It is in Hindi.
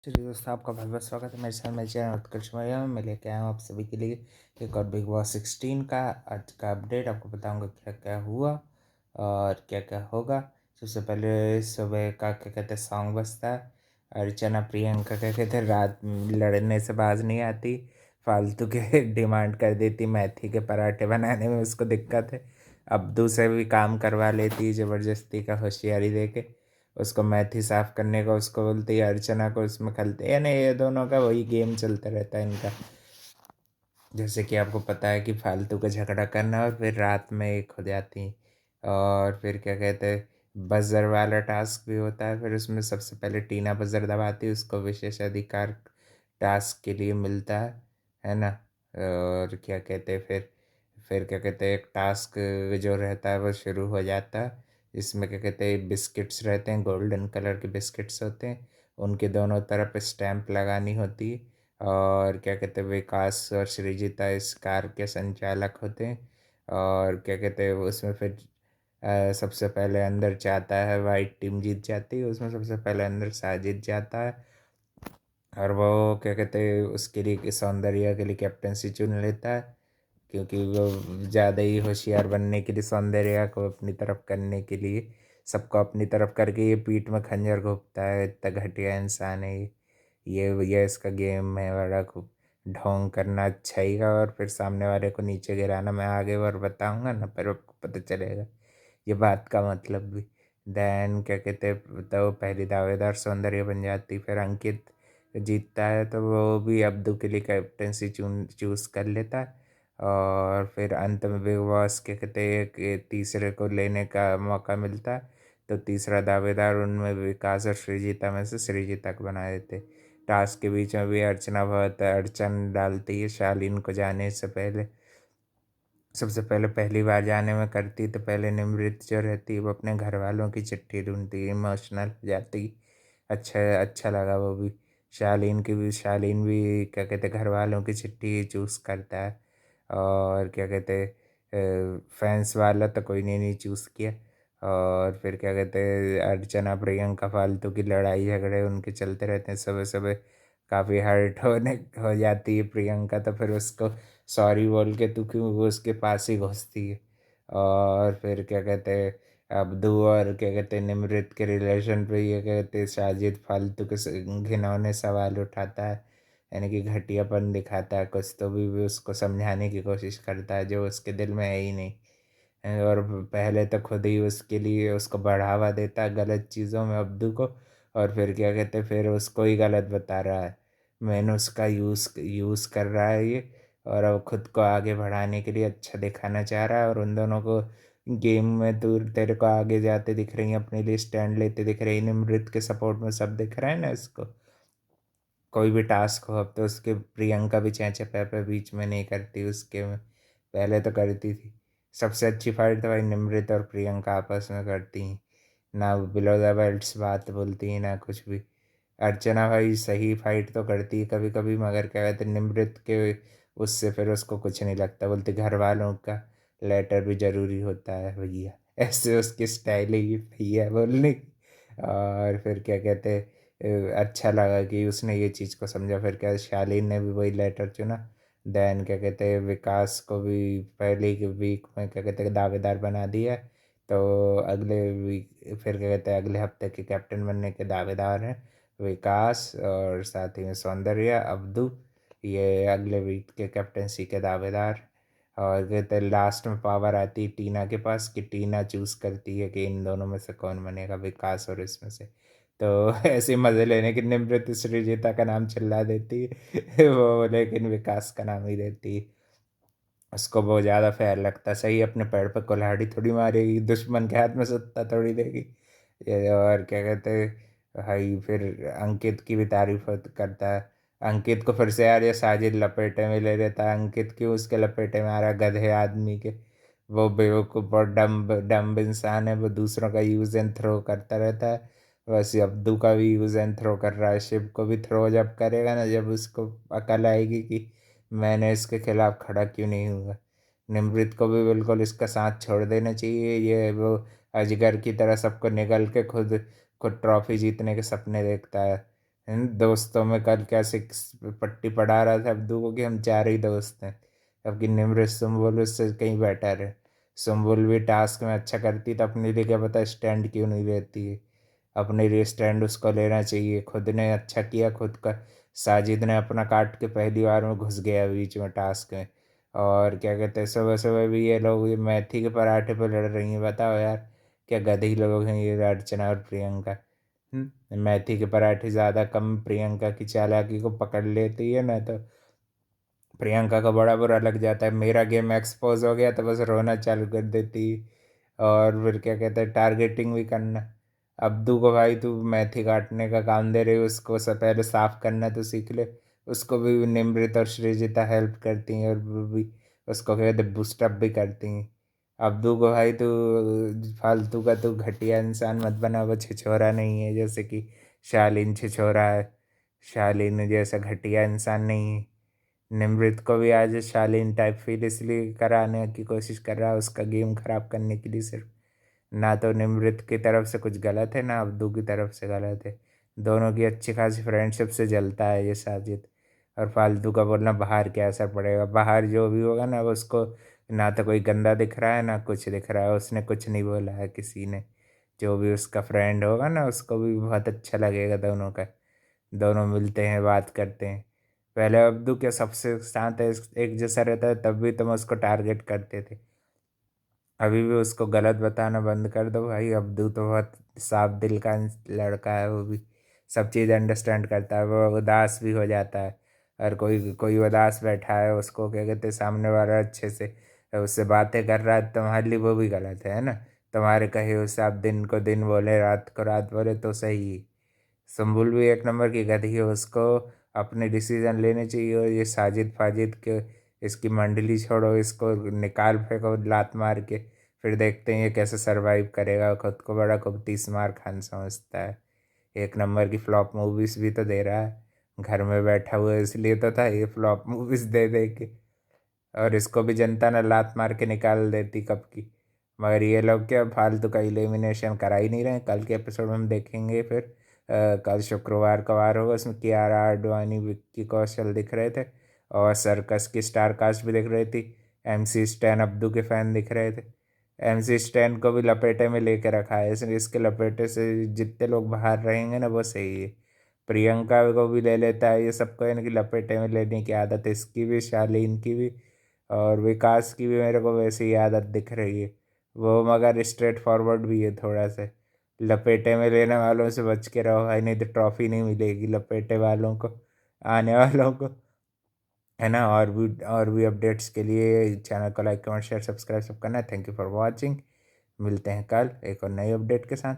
चलिए दोस्तों, आपका बहुत बहुत स्वागत है मेरे साथ। मेरे चैनल उत्कर्ष मौर्य में मैं लेके आया हूँ आप सभी के लिए एक और बिग बॉस 16 का आज का अपडेट। आपको बताऊंगा क्या क्या हुआ और क्या क्या होगा। सबसे पहले सुबह का क्या कहते हैं सॉन्ग बजता है। अर्चना प्रियंका क्या कहते हैं रात में लड़ने से बाज नहीं आती, फालतू के डिमांड कर देती, मेथी के पराठे बनाने में उसको दिक्कत है। अब्दू से भी काम करवा लेती ज़बरदस्ती का होशियारी दे के। उसको मेथी साफ करने का उसको बोलती है, अर्चना को उसमें खलते, यानी ये दोनों का वही गेम चलता रहता है इनका। जैसे कि आपको पता है कि फालतू का झगड़ा करना और फिर रात में एक हो जाती। और फिर क्या कहते हैं बजर वाला टास्क भी होता है, फिर उसमें सबसे पहले टीना बजर दबाती है, उसको विशेष अधिकार टास्क के लिए मिलता है ना। और क्या कहते हैं फिर क्या कहते हैं एक टास्क जो रहता है वो शुरू हो जाता है। इसमें क्या कहते हैं बिस्किट्स रहते हैं, गोल्डन कलर के बिस्किट्स होते हैं, उनके दोनों तरफ स्टैंप लगानी होती है। और क्या कहते हैं विकास और सृजिता इस कार के संचालक होते हैं। और क्या कहते हैं उसमें फिर सबसे पहले अंदर जाता है, वाइट टीम जीत जाती है, उसमें सबसे पहले अंदर साजिद जाता है। और वो क्या कहते हैं उसके लिए सौंदर्य के लिए कैप्टनसी चुन लेता है, क्योंकि वो ज़्यादा ही होशियार बनने के लिए, सौंदर्य को अपनी तरफ करने के लिए, सबको अपनी तरफ करके ये पीठ में खंजर घोंपता है। इतना घटिया इंसान है ये इसका गेम है बड़ा खूब ढोंग करना अच्छा ही का, और फिर सामने वाले को नीचे गिराना। मैं आगे और बताऊंगा ना, पर आपको पता चलेगा ये बात का मतलब भी। देन क्या कहते हैं तो पहली दावेदार सौंदर्य बन जाती, फिर अंकित जीतता है तो वो भी अब्दू के लिए कैप्टनसी चूज़ कर लेता है। और फिर अंत में बिग बॉस के कहते हैं कि तीसरे को लेने का मौका मिलता है, तो तीसरा दावेदार उनमें विकास और सृजिता में से सृजिता को बना देते। टास्क के बीच में भी अर्चना बहुत अड़चन डालती है शालीन को जाने से पहले। सबसे पहले पहली बार जाने में करती तो पहले निमृत जो रहती वो अपने घर वालों की चिट्ठी ढूंढती, इमोशनल हो जाती। अच्छा अच्छा लगा वो भी। शालीन भी क्या कहते घर वालों की चिट्ठी चूज़ करता है। और क्या कहते फैंस वाला तो कोई नहीं चूज़ किया। और फिर क्या कहते अर्चना प्रियंका फालतू की लड़ाई झगड़े उनके चलते रहते हैं सुबह सुबह। काफ़ी हर्ट हो जाती है प्रियंका, तो फिर उसको सॉरी बोल के तू क्यों वो उसके पास ही घुसती है। और फिर क्या कहते हैं अब्दू और क्या कहते हैं निमृत के रिलेशन पे ये कहते हैं साजिद फालतू के घिनौने सवाल उठाता है, यानी कि घटियापन दिखाता है कुछ, तो भी उसको समझाने की कोशिश करता है जो उसके दिल में है ही नहीं। और पहले तो खुद ही उसके लिए उसको बढ़ावा देता है गलत चीज़ों में अब्दू को, और फिर क्या कहते फिर उसको ही गलत बता रहा है। मैंने उसका यूज़ कर रहा है ये, और अब खुद को आगे बढ़ाने के लिए अच्छा दिखाना चाह रहा है। और उन दोनों को गेम में तो तेरे को आगे जाते दिख रही है, अपने लिए स्टैंड लेते दिख रही है, निमृत के सपोर्ट में सब दिख रहा है ना इसको। कोई भी टास्क हो अब तो उसके प्रियंका भी चैचे पे बीच में नहीं करती उसके में, पहले तो करती थी। सबसे अच्छी फाइट तो भाई निमृत और प्रियंका आपस में करती हैं, ना बिलो द बेल्ट्स बात बोलती हैं ना कुछ भी। अर्चना भाई सही फाइट तो करती है कभी कभी, मगर क्या कहते हैं निमृत के उससे फिर उसको कुछ नहीं लगता, बोलते घर वालों का लेटर भी ज़रूरी होता है भैया, ऐसे उसकी स्टाइल ही भैया बोलने की। और फिर क्या कहते हैं अच्छा लगा कि उसने ये चीज़ को समझा। फिर क्या शालीन ने भी वही लेटर चुना। देन क्या कहते हैं विकास को भी पहले के वीक में क्या कहते हैं दावेदार बना दिया, तो अगले वीक फिर क्या कहते हैं अगले हफ्ते के कैप्टन बनने के दावेदार हैं विकास, और साथ ही में सौंदर्य अब्दू, ये अगले वीक के कैप्टनसी के दावेदार। और कहते हैं लास्ट में पावर आती है टीना के पास, कि टीना चूज़ करती है कि इन दोनों में से कौन बनेगा, विकास और इसमें से। तो ऐसे मज़े लेने के निमृत सृजिता का नाम चिल्ला देती है वो, लेकिन विकास का नाम ही देती है। उसको बहुत ज़्यादा फेयर लगता है, सही अपने पैर पर कुल्हाड़ी थोड़ी मारेगी, दुश्मन के हाथ में सत्ता थोड़ी देगी ये। और क्या कहते हैं भाई फिर अंकित की भी करता है। अंकित को फिर से यार ये साजिद लपेटे में ले लेता है, अंकित क्यों उसके लपेटे में आ रहा है गधे आदमी के। वो बेवकूफ़ और डम्ब डम्ब इंसान है, वो दूसरों का यूज़ एंड थ्रो करता रहता है। वैसे अब्दू का भी यूज़ एंड थ्रो कर रहा है, शिव को भी थ्रो जब करेगा ना, जब उसको अकल आएगी कि मैंने इसके खिलाफ खड़ा क्यों नहीं हुआ। निमृत को भी बिल्कुल इसका साथ छोड़ देना चाहिए, ये वो अजगर की तरह सबको निगल के खुद खुद ट्रॉफी जीतने के सपने देखता है। इन दोस्तों में कल कैसे पट्टी पढ़ा रहा था अब्दू को कि हम 4 ही दोस्त हैं। अब कि निम्र सुम्बुल उससे कहीं बेटर है। सुम्बुल भी टास्क में अच्छा करती तो अपने लिए क्या पता स्टैंड क्यों नहीं लेती है। अपने लिए स्टैंड उसको लेना चाहिए। खुद ने अच्छा किया खुद का। साजिद ने अपना काट के पहली बार में घुस गया बीच में टास्क में। और क्या कहते हैं सुबह सुबह भी ये लोग ये मेथी के पराठे पर लड़ रही हैं। बताओ यार क्या गधी लोग हैं ये अर्चना और प्रियंका। मेथी के पराठे ज़्यादा कम प्रियंका की चालाकी को पकड़ लेती है ना तो प्रियंका का बड़ा बुरा लग जाता है। मेरा गेम एक्सपोज हो गया तो बस रोना चालू कर देती। और फिर क्या कहते हैं टारगेटिंग भी करना। अब्दू को भाई तू मेथी काटने का काम दे रही उसको सब पहले साफ करना तो सीख ले। उसको भी निमृत और सृजिता हेल्प करती हैं और वो भी उसको कहते बूस्टअप भी करती हैं। अब्दू को भाई तू फालतू का तू घटिया इंसान मत बना। वो छिछोरा नहीं है जैसे कि शालीन छिछोरा है। शालीन जैसा घटिया इंसान नहीं है। निमृत को भी आज शालीन टाइप फील इसलिए कराने की कोशिश कर रहा है उसका गेम खराब करने के लिए सिर्फ। ना तो निमृत की तरफ से कुछ गलत है ना अब्दू की तरफ से गलत है। दोनों की अच्छी खासी फ्रेंडशिप से जलता है ये साजिद। और फालतू का बोलना बाहर क्या असर पड़ेगा। बाहर जो भी होगा ना वो उसको ना तो कोई गंदा दिख रहा है ना कुछ दिख रहा है। उसने कुछ नहीं बोला है किसी ने। जो भी उसका फ्रेंड होगा ना उसको भी बहुत अच्छा लगेगा दोनों का। दोनों मिलते हैं बात करते हैं। पहले अब्दू क्या सबसे साथ एक जैसा रहता है तब भी तुम उसको टारगेट करते थे। अभी भी उसको गलत बताना बंद कर दो भाई। अब्दू तो बहुत साफ दिल का लड़का है। वो भी सब चीज़ अंडरस्टैंड करता है। वो उदास भी हो जाता है। और कोई कोई उदास बैठा है उसको क्या कहते हैं, सामने वाला अच्छे से उससे बातें कर रहा है तुम्हारे लिए वो भी गलत है ना। तुम्हारे कहे उससे आप दिन को दिन बोले रात को रात बोले तो सही। संभुल भी एक नंबर की गधी है। उसको अपने डिसीजन लेने चाहिए। और ये साजिद फाजिद के इसकी मंडली छोड़ो इसको निकाल फेंको लात मार के। फिर देखते हैं ये कैसे सरवाइव करेगा। खुद को बड़ा कुबतीस खान समझता है। एक नंबर की फ्लॉप मूवीज भी तो दे रहा है। घर में बैठा हुआ है इसलिए तो था ये फ्लॉप मूवीज दे दे के। और इसको भी जनता ने लात मार के निकाल देती कब की। मगर ये लोग क्या फालतू का इलिमिनेशन करा ही नहीं रहे। कल के एपिसोड में हम देखेंगे फिर। कल शुक्रवार का वार होगा उसमें कियारा आडवाणी विक्की कौशल दिख रहे थे। और सर्कस की स्टार कास्ट भी दिख रही थी। MC स्टैन अब्दू के फैन दिख रहे थे। MC स्टैन को भी लपेटे में लेके रखा है इसलिए इसके लपेटे से जितने लोग बाहर रहेंगे ना वो सही है। प्रियंका को भी ले लेता है ये सबको इनकी लपेटे में लेने की आदत है इसकी भी शालीन की भी। और विकास की भी मेरे को वैसे ही आदत दिख रही है। वो मगर स्ट्रेट फॉरवर्ड भी है थोड़ा सा। लपेटे में लेने वालों से बच के रहो भाई नहीं तो ट्रॉफी नहीं मिलेगी लपेटे वालों को आने वालों को। है ना। और भी अपडेट्स के लिए चैनल को लाइक कमेंट शेयर सब्सक्राइब सब करना है। Thank you for watching. मिलते हैं कल एक और नई अपडेट के साथ।